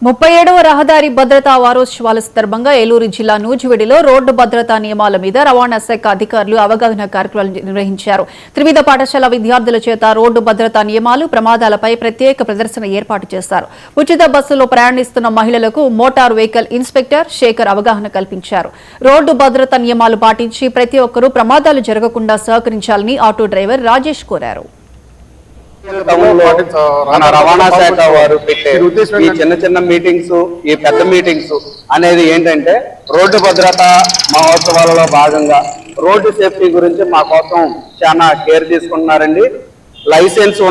37వ రహదారి భద్రతా వారోత్సవాల సందర్భంగా ఏలూరు జిల్లా నూజివీడులో రోడ్డు భద్రతా నియమాల మీద రవాణా శాఖ అధికారులు అవగాహన కార్యక్రమాలు నిర్వహించారు. త్రివిధ పాఠశాల విద్యార్థుల చేత రోడ్డు భద్రతా నియమాలు, ప్రమాదాలపై ప్రత్యేక ప్రదర్శన ఏర్పాటు చేశారు. ఉచిత బస్సులో ప్రయాణిస్తున్న మహిళలకు మోటార్ వెహికల్ ఇన్స్పెక్టర్ శేఖర్ అవగాహన కల్పించారు. రోడ్డు భద్రతా నియమాలు పాటించి ప్రతి ఒక్కరూ ప్రమాదాలు జరగకుండా సహకరించాలని ఆటో డ్రైవర్ రాజేష్ కోరారు. మన రవాణా శాఖ వారు పెట్టే ఈ చిన్న చిన్న మీటింగ్స్, ఈ పెద్ద మీటింగ్స్ అనేది ఏంటంటే రోడ్డు భద్రత మహోత్సవాలలో భాగంగా రోడ్డు సేఫ్టీ గురించి మా కోసం చాలా కేర్ తీసుకుంటున్నారండి. లైసెన్స్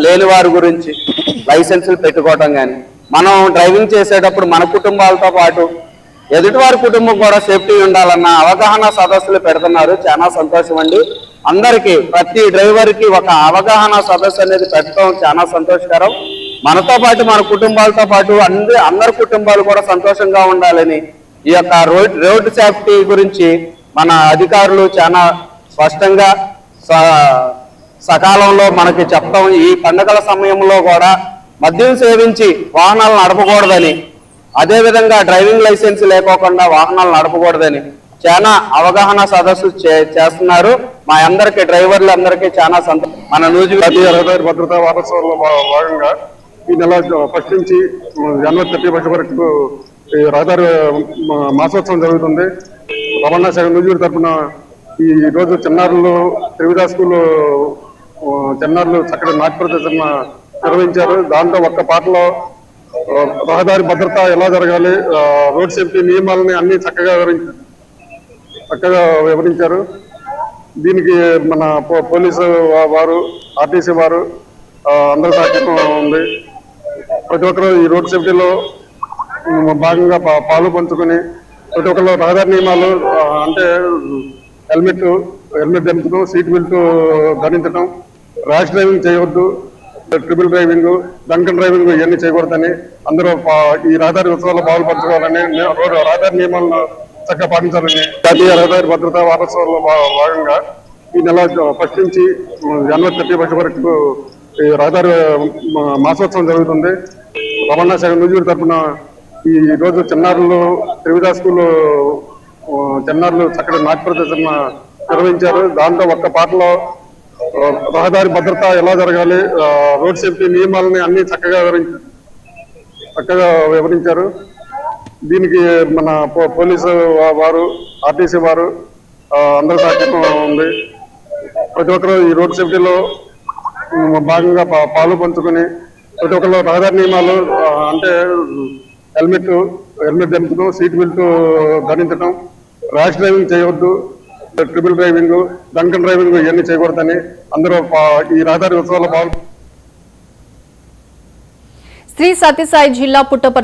లేని వారి గురించి లైసెన్సులు పెట్టుకోవటం కానీ, మనం డ్రైవింగ్ చేసేటప్పుడు మన కుటుంబాలతో పాటు ఎదుటివారి కుటుంబం కూడా సేఫ్టీ ఉండాలన్న అవగాహన సదస్సులు పెడుతున్నారు. చాలా సంతోషం అండి. అందరికీ, ప్రతి డ్రైవర్కి ఒక అవగాహన సదస్సు అనేది పెట్టడం చాలా సంతోషకరం. మనతో పాటు మన కుటుంబాలతో పాటు అందరి కుటుంబాలు కూడా సంతోషంగా ఉండాలని ఈ యొక్క రోడ్ సేఫ్టీ గురించి మన అధికారులు చాలా స్పష్టంగా సకాలంలో మనకి చెప్పడం, ఈ పండుగల సమయంలో కూడా మద్యం సేవించి వాహనాలు నడపకూడదని, అదేవిధంగా డ్రైవింగ్ లైసెన్స్ లేకోకుండా వాహనాలు నడపకూడదని చాలా అవగాహన సదస్సు చేస్తున్నారు. మా అందరికి డ్రైవర్లందరికీ చాలా మన జాతీయ రహదారి భద్రతా వారోత్సవాల్లో భాగంగా ఈ నెల 1 నుంచి జనవరి 31 వరకు ఈ రహదారి మాసోత్సవం జరుగుతుంది. రవాణా శాఖ నూజివీడు తరఫున ఈ రోజు చిన్నారులు త్రివిధ స్కూల్ చిన్నారులు చక్కటి నాట్య ప్రదర్శన నిర్వహించారు. దాంట్లో ఒక్క పాటలో రహదారి భద్రత ఎలా జరగాలి, రోడ్ సేఫ్టీ నియమాలని అన్ని చక్కగా వివరించారు. దీనికి మన పోలీసు వారు, ఆర్టీసీ వారు అందరూ సహకారం ఉంది. ప్రతి ఒక్కరు ఈ రోడ్ సేఫ్టీలో భాగంగా పాలు పంచుకొని ప్రతి ఒక్కరు రహదారి నియమాలు అంటే హెల్మెట్ ధరించడం, సీట్ బెల్ట్ ధరించడం, ర్యాష్ డ్రైవింగ్ చేయవద్దు, ట్రిపుల్ డ్రైవింగ్, డ్రంకన్ డ్రైవింగ్ ఇవన్నీ చేయకూడదని అందరూ ఈ రహదారి ఉత్సవాల్లో పాల్పంచుకోవాలని, రహదారి నియమాలను చక్కగా పాటించాలని జాతీయ రహదారి భద్రతా వారోత్సవాల్లో భాగంగా ఈ నెల 1 నుంచి జనవరి 31 వరకు ఈ రహదారి మాసోత్సవం జరుగుతుంది. రవాణా శాఖ నూజివీడు తరఫున ఈ రోజు చిన్నారులు త్రివిధ స్కూల్ చిన్నారులు చక్కటి నాట్య ప్రదర్శన నిర్వహించారు. దాంట్లో ఒక్క పాటలో రహదారి భద్రత ఎలా జరగాలి, రోడ్ సేఫ్టీ నియమాలని అన్ని చక్కగా వివరించారు. దీనికి మన పోలీసు వారు, ఆర్టీసీ వారు అందరూ సహకారం ఉంది. ప్రతి ఒక్కరు ఈ రోడ్ సేఫ్టీలో భాగంగా పాలు పంచుకొని ప్రతి ఒక్కరు రహదారి నియమాలు అంటే హెల్మెట్ ధరించడం, సీట్ బెల్ట్ ధరించడం, ర్యాష్ డ్రైవింగ్ చేయవద్దు, ట్రిపుల్ డ్రైవింగ్, డ్రంకన్ డ్రైవింగ్ ఇవన్నీ చేయకూడదని అందరూ ఈ రహదారి ఉత్సవాల్లో శ్రీ సత్యసాయి జిల్లా పుట్టపర్తి